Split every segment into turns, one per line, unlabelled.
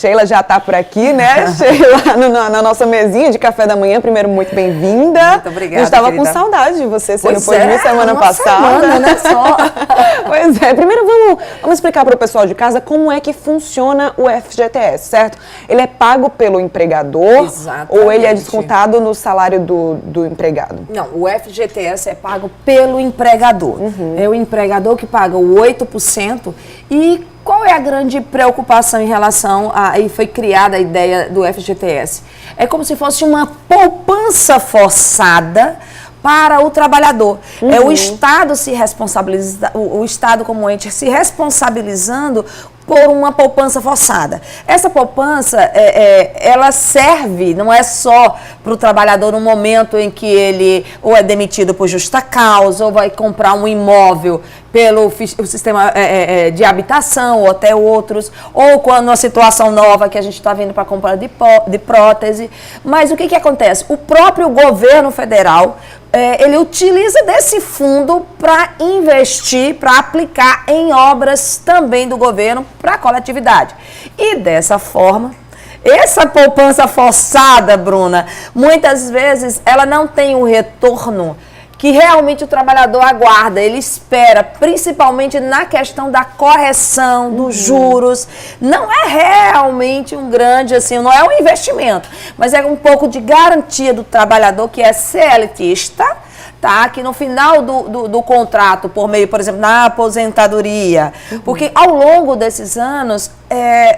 Sheila já está por aqui, né? Sheila, na nossa mesinha de café da manhã. Primeiro, muito bem-vinda.
Muito obrigada,
Eu estava
querida.
com saudade de você, você não
Pois
pôde vir semana passada.
Semana, né, só.
Pois é. Primeiro, vamos explicar para o pessoal de casa como é que funciona o FGTS, certo? Ele é pago pelo empregador.
Exatamente.
Ou ele é descontado no salário do empregado?
Não, o FGTS é pago pelo empregador. É o empregador que paga o 8%. E qual é a grande preocupação em relação a... E foi criada a ideia do FGTS. É como se fosse uma poupança forçada para o trabalhador. É o Estado se responsabiliza, o Estado como ente se responsabilizando por uma poupança forçada. Essa poupança, ela serve, não é só para o trabalhador no momento em que ele ou é demitido por justa causa, ou vai comprar um imóvel pelo o sistema de habitação, ou até outros, ou quando uma situação nova que a gente está vindo para compra de prótese. Mas o que acontece? O próprio governo federal, ele utiliza desse fundo para investir, para aplicar em obras também do governo para a coletividade. E dessa forma, essa poupança forçada, Bruna, muitas vezes ela não tem o retorno que realmente o trabalhador aguarda, ele espera, principalmente na questão da correção dos juros. Não é realmente um grande, assim, não é um investimento, mas é um pouco de garantia do trabalhador que é CLTista, tá? Que no final do contrato, por meio, por exemplo, na aposentadoria, porque ao longo desses anos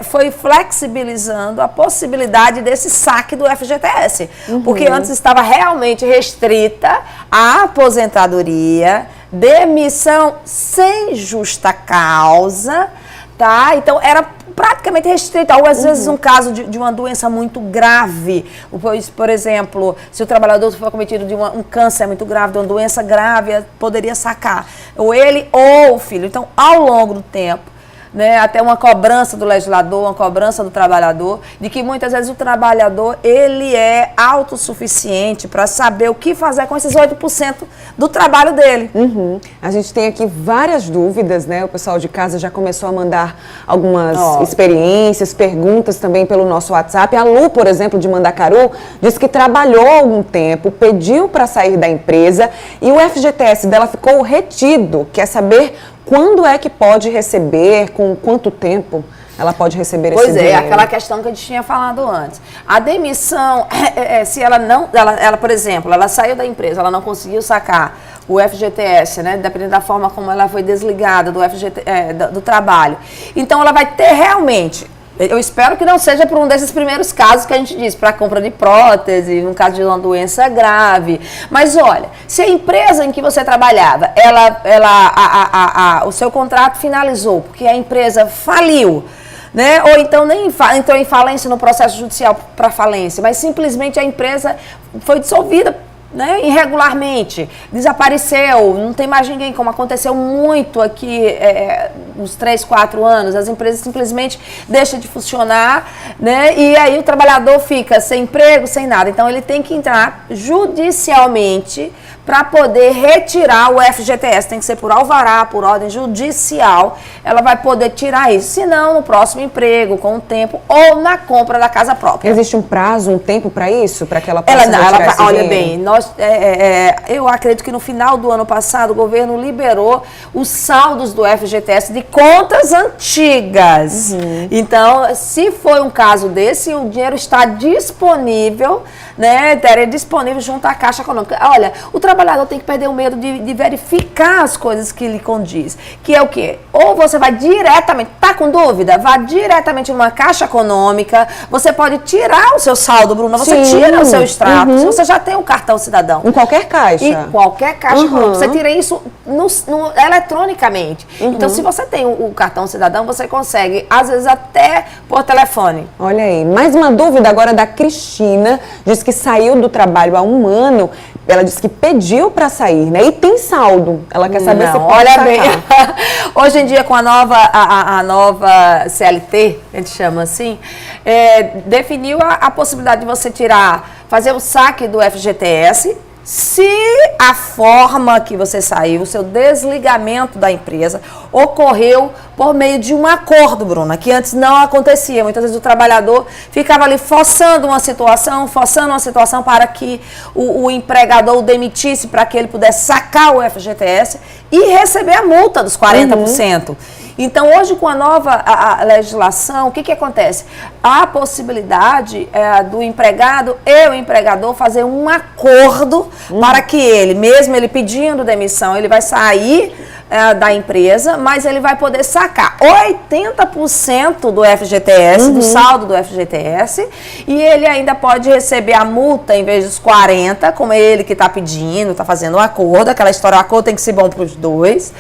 foi flexibilizando a possibilidade desse saque do FGTS, porque antes estava realmente restrita a aposentadoria, demissão sem justa causa, tá? Então era praticamente restrita, ou às vezes um caso de uma doença muito grave, por exemplo, se o trabalhador for cometido de um câncer muito grave, de uma doença grave, poderia sacar, ou ele ou o filho. Então, ao longo do tempo, né, até uma cobrança do legislador, uma cobrança do trabalhador, de que muitas vezes o trabalhador, ele é autossuficiente para saber o que fazer com esses 8% do trabalho dele.
A gente tem aqui várias dúvidas, né? O pessoal de casa já começou a mandar algumas experiências, perguntas também pelo nosso WhatsApp. A Lu, por exemplo, de Mandacaru, disse que trabalhou há algum tempo, pediu para sair da empresa e o FGTS dela ficou retido. Quer saber quando é que pode receber, com quanto tempo ela pode receber esse dinheiro?
Pois é, aquela questão que a gente tinha falado antes. A demissão, se ela não, ela, por exemplo, ela saiu da empresa, ela não conseguiu sacar o FGTS, né, dependendo da forma como ela foi desligada do trabalho. Então ela vai ter realmente, eu espero que não seja por um desses primeiros casos que a gente diz, para compra de prótese, no caso de uma doença grave. Mas olha, se a empresa em que você trabalhava, o seu contrato finalizou, porque a empresa faliu, né? Ou então nem entrou em falência no processo judicial para falência, mas simplesmente a empresa foi dissolvida, né, irregularmente, desapareceu, não tem mais ninguém, como aconteceu muito aqui nos 3, 4 anos, as empresas simplesmente deixam de funcionar, né, e aí o trabalhador fica sem emprego, sem nada. Então ele tem que entrar judicialmente para poder retirar o FGTS, tem que ser por alvará, por ordem judicial, ela vai poder tirar isso, senão no próximo emprego, com o tempo, ou na compra da casa própria.
Existe um prazo, um tempo para isso, para que ela possa retirar esse
olha
dinheiro?
bem, eu acredito que no final do ano passado o governo liberou os saldos do FGTS de contas antigas. Então, se foi um caso desse, o dinheiro está disponível, né, estaria disponível junto à Caixa Econômica. Olha, o trabalhador tem que perder o medo de verificar as coisas que lhe condiz, que é o quê? Ou você vai diretamente, tá com dúvida? Vá diretamente numa Caixa Econômica, você pode tirar o seu saldo, Bruna, você tira o seu extrato, se você já tem um cartão cidadão.
Em qualquer caixa?
Em qualquer caixa econômica, você tira isso eletronicamente. Então, se você tem o cartão cidadão, você consegue, às vezes até por telefone.
Olha aí, mais uma dúvida agora da Cristina, diz que saiu do trabalho há 1 ano, ela disse que pediu para sair, né? E tem saldo. Ela quer saber se pode
olha
sacar.
bem. Hoje em dia, com a nova CLT, a gente chama assim, definiu a possibilidade de você fazer o saque do FGTS, Se a forma que você saiu, o seu desligamento da empresa, ocorreu por meio de um acordo, Bruna, que antes não acontecia. Muitas vezes o trabalhador ficava ali forçando uma situação para que o empregador o demitisse, para que ele pudesse sacar o FGTS e receber a multa dos 40%. Então, hoje, com a nova legislação, o que acontece? Há a possibilidade do empregado e o empregador fazer um acordo para que ele, mesmo ele pedindo demissão, ele vai sair da empresa, mas ele vai poder sacar 80% do FGTS, do saldo do FGTS, e ele ainda pode receber a multa em vez dos 40%, como ele que está pedindo, está fazendo um acordo, aquela história, o acordo tem que ser bom para os dois.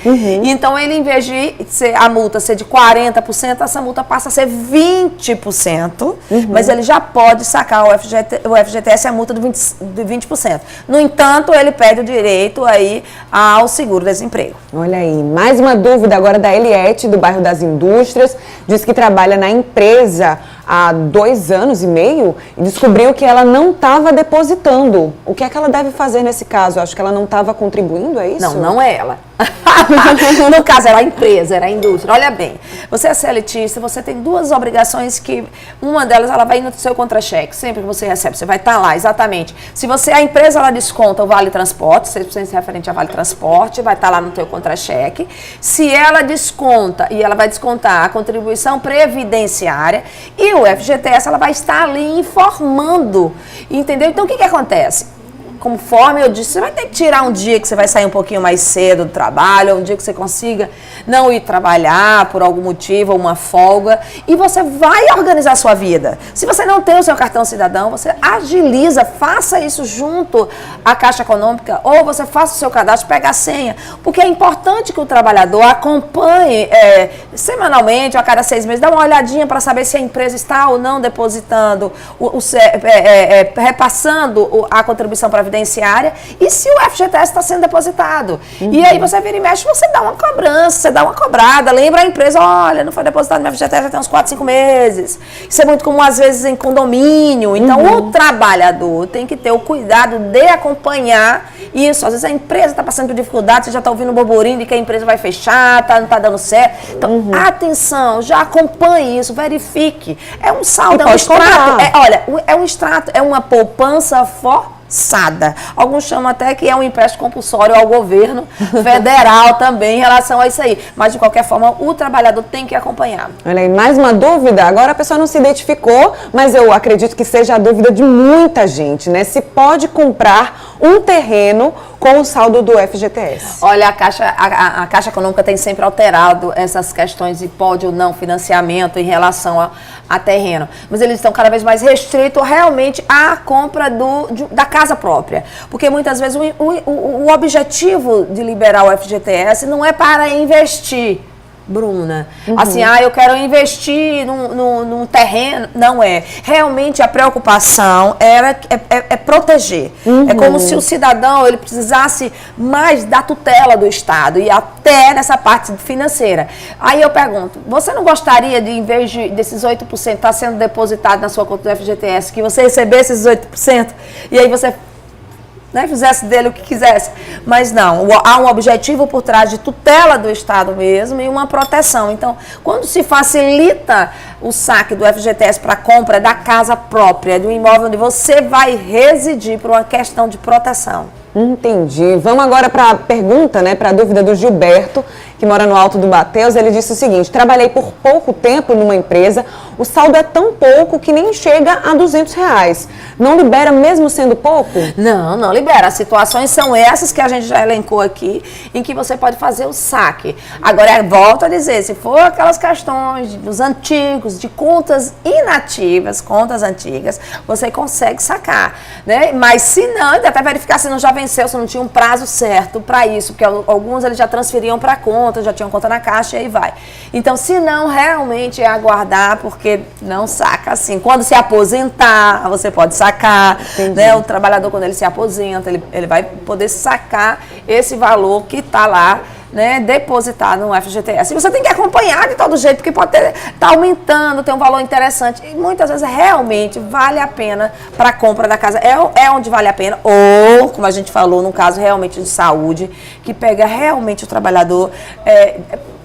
Então, ele, em vez de a multa ser de 40%, essa multa passa a ser 20%, mas ele já pode sacar o FGTS, a multa de 20%. No entanto, ele perde o direito aí ao seguro-desemprego.
Olha aí, mais uma dúvida agora da Eliette, do bairro das Indústrias. Diz que trabalha na empresa há 2 anos e meio e descobriu que ela não estava depositando. O que é que ela deve fazer nesse caso? Acho que ela não estava contribuindo, é isso?
Não é ela. No caso, era a empresa, era a indústria. Olha bem, você é CLTista, você tem 2 obrigações que uma delas ela vai no seu contra-cheque. Sempre que você recebe, você vai estar lá, exatamente. Se a empresa ela desconta o vale transporte, 6% referente a vale transporte, vai estar lá no teu contra-cheque. Se ela desconta, e ela vai descontar a contribuição previdenciária e o FGTS, ela vai estar ali informando, entendeu? Então, o que acontece? Conforme eu disse, você vai ter que tirar um dia que você vai sair um pouquinho mais cedo do trabalho, ou um dia que você consiga não ir trabalhar por algum motivo, ou uma folga, e você vai organizar a sua vida. Se você não tem o seu cartão cidadão, você agiliza, faça isso junto à Caixa Econômica, ou você faça o seu cadastro, pega a senha, porque é importante que o trabalhador acompanhe semanalmente, ou a cada 6 meses, dá uma olhadinha para saber se a empresa está ou não depositando, repassando a contribuição previdenciária e se o FGTS está sendo depositado. E aí você vira e mexe, você dá uma cobrança, você dá uma cobrada, lembra a empresa, olha, não foi depositado no FGTS já tem uns 4, 5 meses. Isso é muito comum às vezes em condomínio. Então o trabalhador tem que ter o cuidado de acompanhar isso. Às vezes a empresa está passando por dificuldade, você já está ouvindo um burburinho de que a empresa vai fechar, não está dando certo. Então, atenção, já acompanhe isso, verifique. É um saldo, é um extrato. É um extrato, é uma poupança forçada. Alguns chamam até que é um empréstimo compulsório ao governo federal também em relação a isso aí. Mas, de qualquer forma, o trabalhador tem que acompanhar.
Olha aí, mais uma dúvida. Agora a pessoa não se identificou, mas eu acredito que seja a dúvida de muita gente, né? Se pode comprar um terreno com o saldo do FGTS.
Olha, a Caixa Econômica tem sempre alterado essas questões de pode ou não financiamento em relação a terreno. Mas eles estão cada vez mais restritos realmente à compra da casa própria. Porque muitas vezes o objetivo de liberar o FGTS não é para investir, Bruna. Assim, eu quero investir num terreno. Não é. Realmente a preocupação é proteger. É como se o cidadão ele precisasse mais da tutela do Estado e até nessa parte financeira. Aí eu pergunto, você não gostaria de, em vez desses 8% estar sendo depositado na sua conta do FGTS, que você recebesse esses 8% e aí você fizesse dele o que quisesse? Mas não, há um objetivo por trás de tutela do Estado mesmo e uma proteção. Então, quando se facilita o saque do FGTS para a compra da casa própria, do imóvel onde você vai residir por uma questão de proteção.
Entendi. Vamos agora para a pergunta, né, para a dúvida do Gilberto, que mora no Alto do Bateus. Ele disse o seguinte: trabalhei por pouco tempo numa empresa, o saldo é tão pouco que nem chega a R$200. Não libera mesmo sendo pouco?
Não libera. As situações são essas que a gente já elencou aqui, em que você pode fazer o saque. Agora, volto a dizer, se for aquelas questões dos antigos, de contas inativas, contas antigas, você consegue sacar, né? Mas se não, até verificar se não já venceu, se não tinha um prazo certo para isso, porque alguns eles já transferiam para conta, já tinham conta na caixa e aí vai. Então, se não, realmente é aguardar, porque não saca assim. Quando se aposentar, você pode sacar, né? O trabalhador, quando ele se aposenta, ele vai poder sacar esse valor que está lá né, depositar no FGTS. Você tem que acompanhar de todo jeito, porque pode estar aumentando, tem um valor interessante. E muitas vezes realmente vale a pena para a compra da casa. É onde vale a pena. Ou, como a gente falou, num caso realmente de saúde, que pega realmente o trabalhador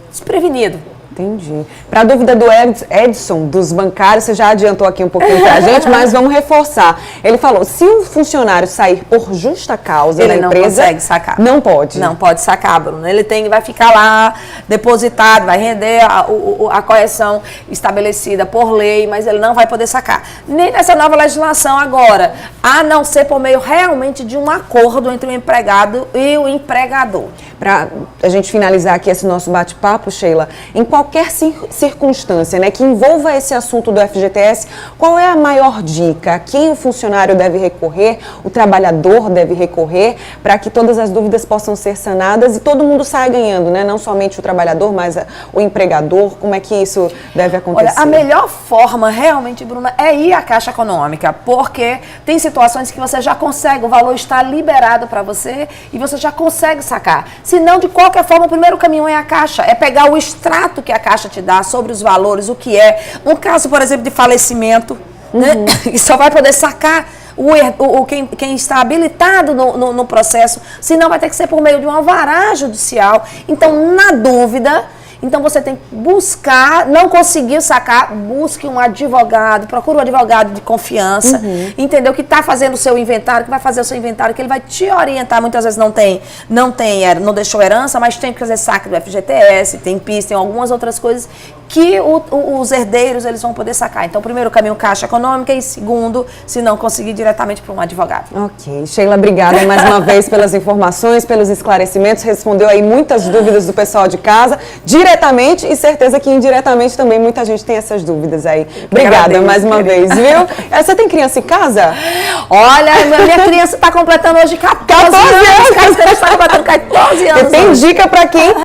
desprevenido.
Entendi. Para a dúvida do Edson, dos bancários, você já adiantou aqui um pouquinho para a gente, mas vamos reforçar. Ele falou, se o funcionário sair por justa causa da empresa... Ele não consegue
sacar.
Não pode?
Não pode sacar, Bruno. Ele vai ficar lá depositado, vai render a correção estabelecida por lei, mas ele não vai poder sacar. Nem nessa nova legislação agora, a não ser por meio realmente de um acordo entre o empregado e o empregador.
Para a gente finalizar aqui esse nosso bate-papo, Sheila, em qualquer circunstância, né, que envolva esse assunto do FGTS, qual é a maior dica? A quem o funcionário deve recorrer, o trabalhador deve recorrer, para que todas as dúvidas possam ser sanadas e todo mundo saia ganhando, né? Não somente o trabalhador, mas o empregador. Como é que isso deve acontecer?
Olha, a melhor forma realmente, Bruna, é ir à Caixa Econômica, porque tem situações que você já consegue, o valor está liberado para você e você já consegue sacar. Se não, de qualquer forma, o primeiro caminho é a Caixa, é pegar o extrato que a Caixa te dá sobre os valores, o que é. Um caso, por exemplo, de falecimento, né? E só vai poder sacar quem está habilitado no processo, senão vai ter que ser por meio de um alvará judicial. Então, na dúvida... Então, você tem que buscar, não conseguiu sacar, busque um advogado, procure um advogado de confiança, entendeu? Que está fazendo o seu inventário, que vai fazer o seu inventário, que ele vai te orientar. Muitas vezes não deixou herança, mas tem que fazer saque do FGTS, tem PIS, tem algumas outras coisas que os herdeiros eles vão poder sacar. Então, primeiro caminho, Caixa Econômica, e segundo, se não conseguir, diretamente para um advogado.
Ok. Sheila, obrigada mais uma vez pelas informações, pelos esclarecimentos, respondeu aí muitas dúvidas do pessoal de casa, diretamente e certeza que indiretamente também muita gente tem essas dúvidas aí. Obrigada mais uma vez, viu? Você tem criança em casa?
Olha, minha criança está completando hoje 14 anos. Está completando 14 anos.
Tem dica para quem